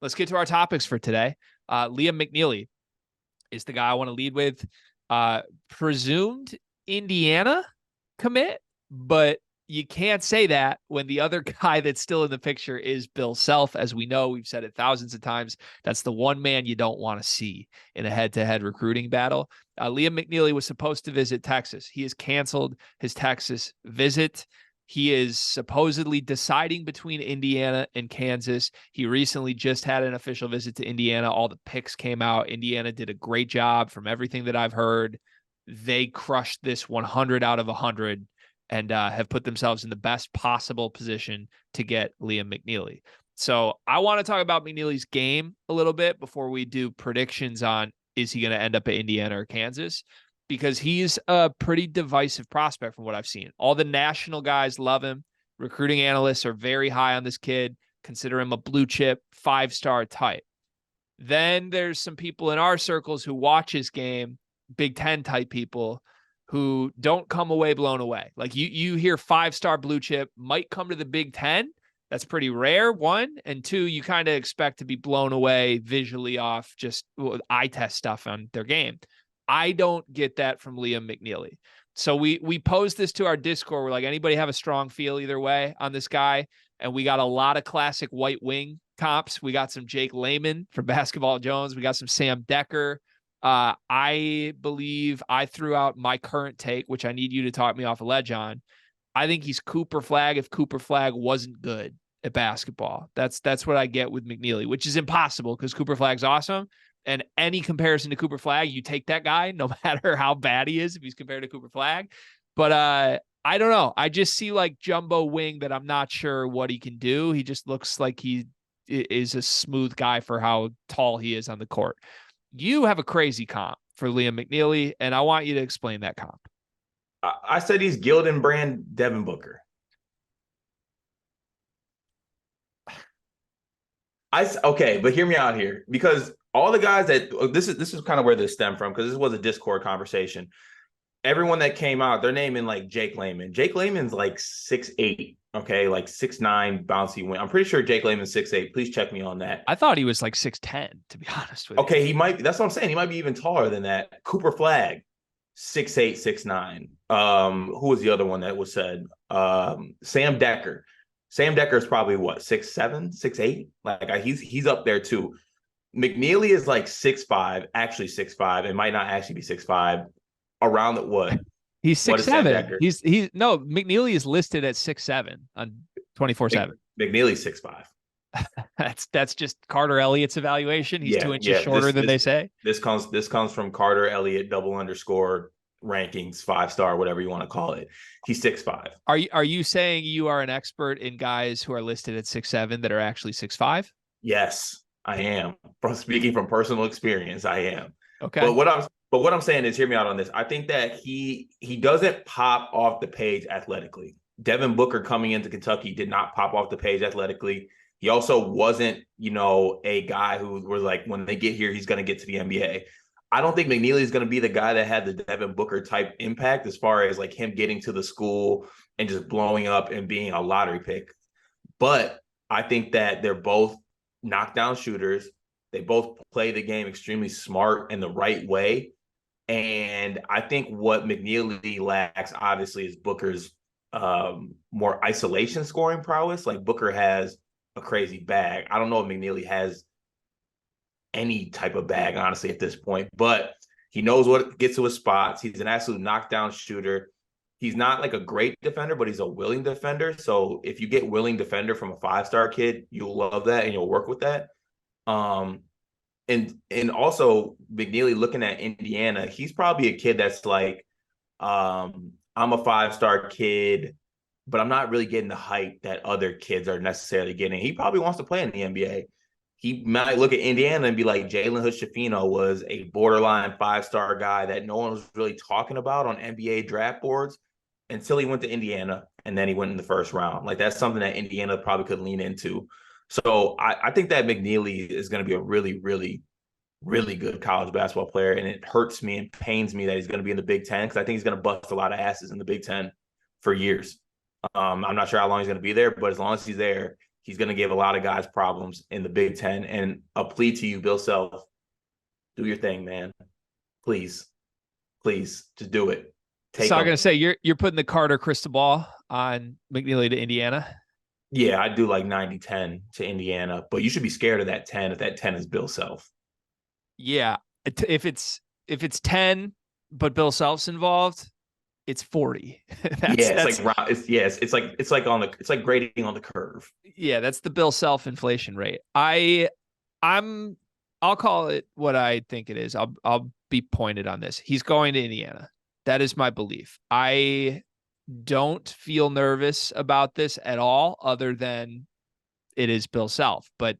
let's get to our topics for today. Liam McNeeley is the guy I want to lead with. Presumed Indiana commit, but you can't say that when the other guy that's still in the picture is Bill Self. As we know, we've said it thousands of times. That's the one man you don't want to see in a head-to-head recruiting battle. Liam McNeeley was supposed to visit Texas. He has canceled his Texas visit. He is supposedly deciding between Indiana and Kansas. He recently just had an official visit to Indiana. All the picks came out. Indiana did a great job from everything that I've heard. They crushed this 100 out of 100 and have put themselves in the best possible position to get Liam McNeeley. So I want to talk about McNeeley's game a little bit before we do predictions on is he going to end up at Indiana or Kansas, because he's a pretty divisive prospect from what I've seen. All the national guys love him. Recruiting analysts are very high on this kid, consider him a blue chip, 5-star type. Then there's some people in our circles who watch his game, Big Ten type people, who don't come away blown away. Like you hear 5-star blue chip might come to the Big Ten. That's pretty rare, one. And two, you kind of expect to be blown away visually off just eye test stuff on their game. I don't get that from Liam McNeeley. So we posed this to our Discord. We're like, anybody have a strong feel either way on this guy? And we got a lot of classic white wing comps. We got some Jake Layman from Basketball Jones. We got some Sam Decker. I believe I threw out my current take, which I need you to talk me off a ledge on. I think he's Cooper Flagg if Cooper Flagg wasn't good at basketball. That's what I get with McNeeley, which is impossible because Cooper Flagg's awesome. And any comparison to Cooper Flagg, you take that guy, no matter how bad he is, if he's compared to Cooper Flagg. But I don't know. I just see like jumbo wing that I'm not sure what he can do. He just looks like he is a smooth guy for how tall he is on the court. You have a crazy comp for Liam McNeeley, and I want you to explain that comp. I said he's Gildan brand Devin Booker. Okay, but hear me out here, because all the guys that this is kind of where this stemmed from, because this was a Discord conversation. Everyone that came out, they're naming like Jake Layman. Jake Layman's like 6'8", okay, like 6'9", bouncy wing. I'm pretty sure Jake Layman's 6'8". Please check me on that. I thought he was like 6'10", to be honest with you. Okay, he might. That's what I'm saying. He might be even taller than that. Cooper Flagg, 6'8", 6'9". Who was the other one that was said? Sam Decker. Sam Decker is probably what, 6'7", 6'8"? Like he's up there too. McNeeley is like 6'5", actually 6'5". It might not actually be 6'5". Around the what? He's 6'7". No, McNeeley is listed at 6'7" on 24/7. McNeely's 6'5". That's just Carter Elliott's evaluation. He's 2 inches shorter than they say. This comes from Carter Elliott __ rankings, 5-star, whatever you want to call it. He's 6'5". Are you saying you are an expert in guys who are listed at 6'7" that are actually 6'5"? Yes, I am. From speaking from personal experience, I am. Okay. But what I'm saying is, hear me out on this. I think that he doesn't pop off the page athletically. Devin Booker coming into Kentucky did not pop off the page athletically. He also wasn't, a guy who was like, when they get here, he's going to get to the NBA. I don't think McNeeley is going to be the guy that had the Devin Booker type impact as far as like him getting to the school and just blowing up and being a lottery pick. But I think that they're both knockdown shooters. They both play the game extremely smart and the right way. And I think what McNeeley lacks, obviously, is Booker's more isolation scoring prowess. Like Booker has a crazy bag. I don't know if McNeeley has any type of bag, honestly, at this point, but he knows what gets to his spots. He's an absolute knockdown shooter. He's not like a great defender, but he's a willing defender. So if you get willing defender from a 5-star kid, you'll love that and you'll work with that. And also McNeeley, looking at Indiana, he's probably a kid that's like, I'm a 5-star kid, but I'm not really getting the hype that other kids are necessarily getting. He probably wants to play in the NBA. He might look at Indiana and be like, Jalen Hood-Schifino was a borderline 5-star guy that no one was really talking about on NBA draft boards until he went to Indiana, and then he went in the first round. Like, that's something that Indiana probably could lean into. So I think that McNeeley is going to be a really, really, really good college basketball player, and it hurts me and pains me that he's going to be in the Big Ten, because I think he's going to bust a lot of asses in the Big Ten for years. I'm not sure how long he's going to be there, but as long as he's there, He's going to give a lot of guys problems in the Big Ten. And a plea to you, Bill Self, do your thing, man. Please, just do it. So I'm gonna say you're putting the Carter crystal ball on McNeeley to Indiana. Yeah, I do like 90-10 to Indiana, but you should be scared of that 10 if that 10 is Bill Self. Yeah, if it's 10, but Bill Self's involved, it's 40. It's like grading on the curve. Yeah, that's the Bill Self inflation rate. I'll call it what I think it is. I'll be pointed on this. He's going to Indiana. That is my belief. I don't feel nervous about this at all, other than it is Bill Self. But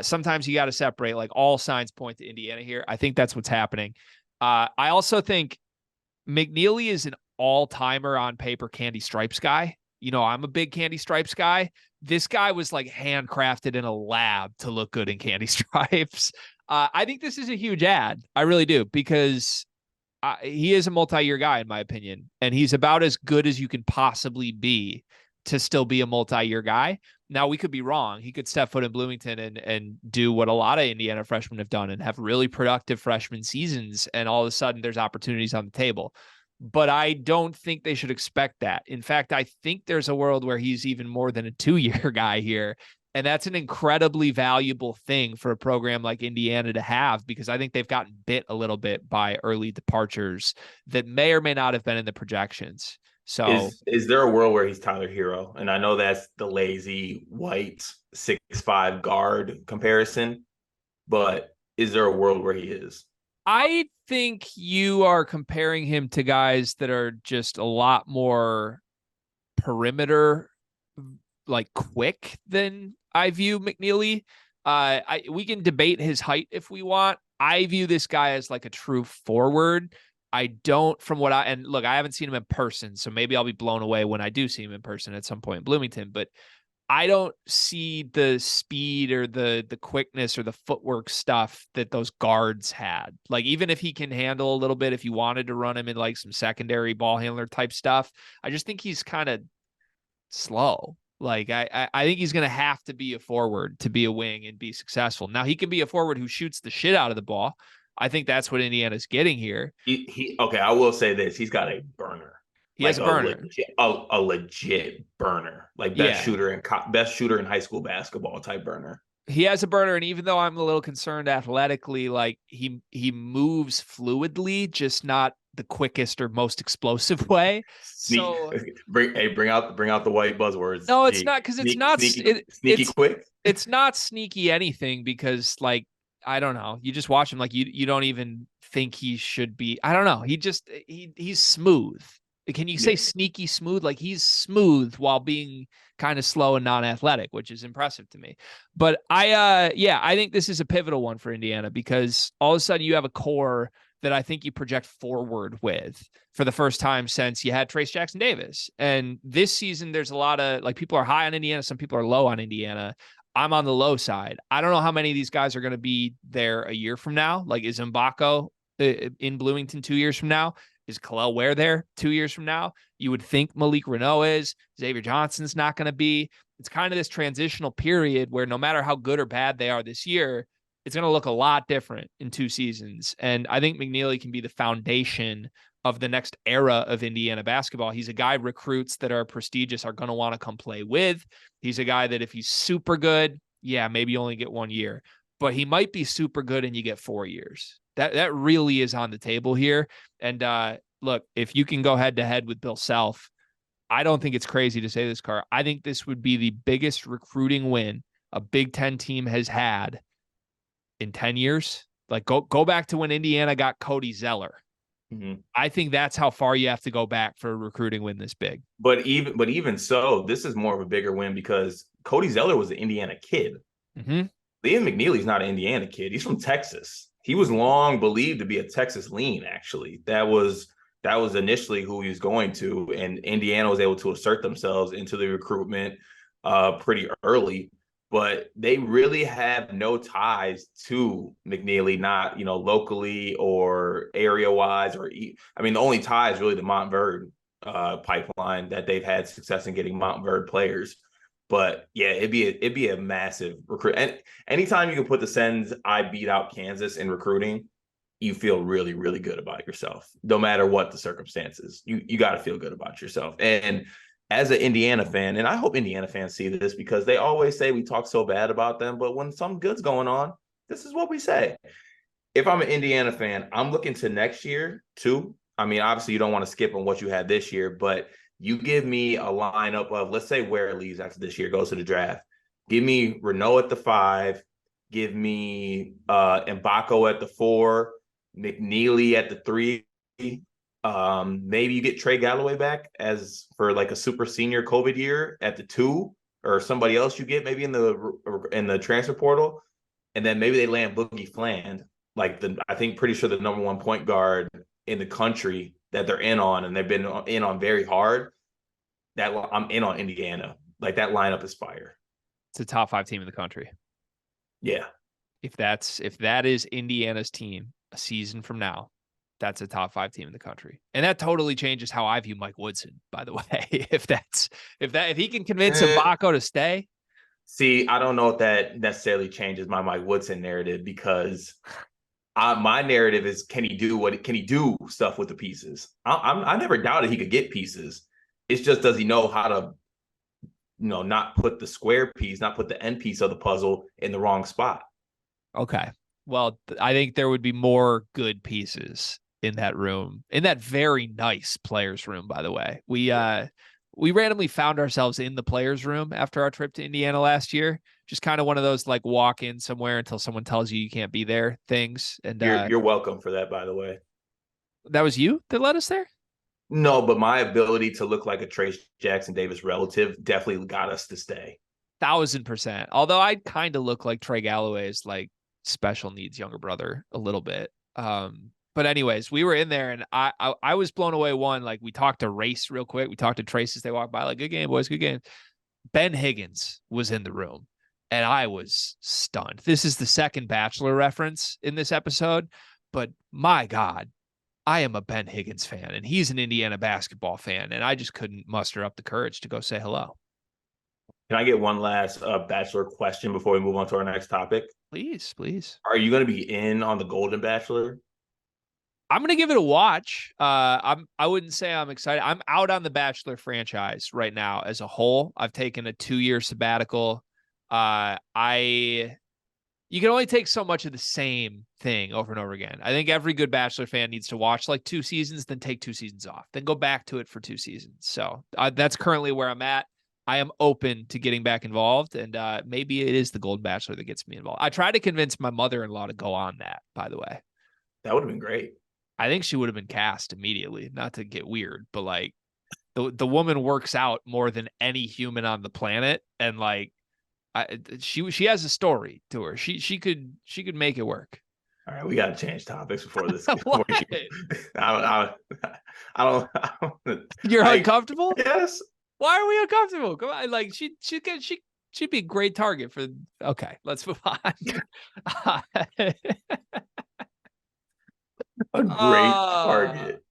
sometimes you got to separate, like all signs point to Indiana here. I think that's what's happening. I also think McNeeley is an all-timer on paper Candy Stripes guy. You know, I'm a big Candy Stripes guy. This guy was like handcrafted in a lab to look good in Candy Stripes. I think this is a huge ad. I really do, because he is a multi-year guy, in my opinion, and he's about as good as you can possibly be to still be a multi-year guy. Now, we could be wrong. He could step foot in Bloomington and do what a lot of Indiana freshmen have done and have really productive freshman seasons, and all of a sudden there's opportunities on the table. But I don't think they should expect that. In fact, I think there's a world where he's even more than a 2-year guy here. And that's an incredibly valuable thing for a program like Indiana to have, because I think they've gotten bit a little bit by early departures that may or may not have been in the projections. So is there a world where he's Tyler Hero? And I know that's the lazy white 6'5" guard comparison, but is there a world where he is? I think you are comparing him to guys that are just a lot more perimeter, like quick, than I view McNeeley. We can debate his height if we want. I view this guy as like a true forward. I don't, and look, I haven't seen him in person, so maybe I'll be blown away when I do see him in person at some point in Bloomington, but I don't see the speed or the quickness or the footwork stuff that those guards had. Like, even if he can handle a little bit, if you wanted to run him in like some secondary ball handler type stuff, I just think he's kind of slow. Like, I think he's going to have to be a forward to be a wing and be successful. Now, he can be a forward who shoots the shit out of the ball. I think that's what Indiana's getting here. Okay, I will say this. He's got a burner. He has a burner. A legit burner. Like best shooter in high school basketball type burner. He has a burner, and even though I'm a little concerned athletically, like he moves fluidly, just not the quickest or most explosive way. So bring out the white buzzwords. No, it's not, because it's not sneaky quick. It's not sneaky anything, because like, I don't know, you just watch him, like you don't even think he should be. I don't know. He's smooth. Can you say sneaky smooth? Like, he's smooth while being kind of slow and non-athletic, which is impressive to me. But I think this is a pivotal one for Indiana, because all of a sudden you have a core that I think you project forward with for the first time since you had Trace Jackson Davis. And this season, there's a lot of, like, people are high on Indiana. Some people are low on Indiana. I'm on the low side. I don't know how many of these guys are going to be there a year from now. Like, is Mbako in Bloomington 2 years from now? Is Kalel Ware there 2 years from now? You would think Malik Renault is. Xavier Johnson's not going to be. It's kind of this transitional period where no matter how good or bad they are this year, it's going to look a lot different in 2 seasons. And I think McNeeley can be the foundation of the next era of Indiana basketball. He's a guy recruits that are prestigious are going to want to come play with. He's a guy that if he's super good, maybe you only get 1 year, but he might be super good and you get 4 years. That really is on the table here. And look, if you can go head to head with Bill Self, I don't think it's crazy to say this, Carr. I think this would be the biggest recruiting win a Big Ten team has had in 10 years. Like, go back to when Indiana got Cody Zeller. Mm-hmm. I think that's how far you have to go back for a recruiting win this big. But even so, this is more of a bigger win because Cody Zeller was an Indiana kid. Mm-hmm. Liam McNeeley's not an Indiana kid. He's from Texas. He was long believed to be a Texas lean, actually. That was initially who he was going to, and Indiana was able to assert themselves into the recruitment pretty early. But they really have no ties to McNeeley, not locally or area-wise. The only tie is really the Montverde pipeline that they've had success in getting Montverde players. But yeah, it'd be a massive recruit. And anytime you can put the sentence "I beat out Kansas" in recruiting, you feel really, really good about yourself, no matter what the circumstances. You got to feel good about yourself. And as an Indiana fan, and I hope Indiana fans see this because they always say we talk so bad about them, but when some good's going on, this is what we say. If I'm an Indiana fan, I'm looking to next year too. I mean, obviously you don't want to skip on what you had this year, but you give me a lineup of, let's say Ware leaves after this year, goes to the draft. Give me Renault at the 5. Give me Mbako at the 4. McNeeley at the 3. Maybe you get Trey Galloway back as for like a super senior COVID year at the 2, or somebody else you get maybe in the transfer portal, and then maybe they land Boogie Fland, like I think pretty sure the number 1 point guard in the country that they're in on, and they've been in on very hard. That I'm in on Indiana. Like that lineup is fire. It's a top 5 team in the country. Yeah. If that is Indiana's team a season from now, that's a top 5 team in the country. And that totally changes how I view Mike Woodson, by the way. If he can convince Mbako to stay. See, I don't know if that necessarily changes my Mike Woodson narrative, because my narrative is, can he do stuff with the pieces? I never doubted he could get pieces. It's just, does he know how to, not put the square piece, not put the end piece of the puzzle in the wrong spot? Okay. Well, I think there would be more good pieces in that room, in that very nice players room, by the way. We randomly found ourselves in the players room after our trip to Indiana last year. Just kind of one of those like walk in somewhere until someone tells you can't be there things. And you're welcome for that, by the way. That was you that led us there? No, but my ability to look like a Trace Jackson Davis relative definitely got us to stay. 1,000%. Although I kind of look like Trey Galloway's like special needs younger brother a little bit. But anyways, we were in there and I was blown away. One, like we talked to Race real quick. We talked to Trace as they walked by, like, good game, boys, good game. Ben Higgins was in the room and I was stunned. This is the second Bachelor reference in this episode, but my God, I am a Ben Higgins fan and he's an Indiana basketball fan. And I just couldn't muster up the courage to go say hello. Can I get one last Bachelor question before we move on to our next topic? Please, please. Are you going to be in on the Golden Bachelor? I'm going to give it a watch. I wouldn't say I'm excited. I'm out on the Bachelor franchise right now as a whole. I've taken a 2-year sabbatical. You can only take so much of the same thing over and over again. I think every good Bachelor fan needs to watch like 2 seasons, then take 2 seasons off, then go back to it for 2 seasons. So that's currently where I'm at. I am open to getting back involved, and maybe it is the Golden Bachelor that gets me involved. I tried to convince my mother-in-law to go on that, by the way. That would have been great. I think she would have been cast immediately, not to get weird, but like the woman works out more than any human on the planet. And like, she has a story to her. She could make it work. All right, we got to change topics before this. I don't. You're uncomfortable? Yes. Why are we uncomfortable? Come on, like she'd be a great target for. Okay, let's move on. A great target.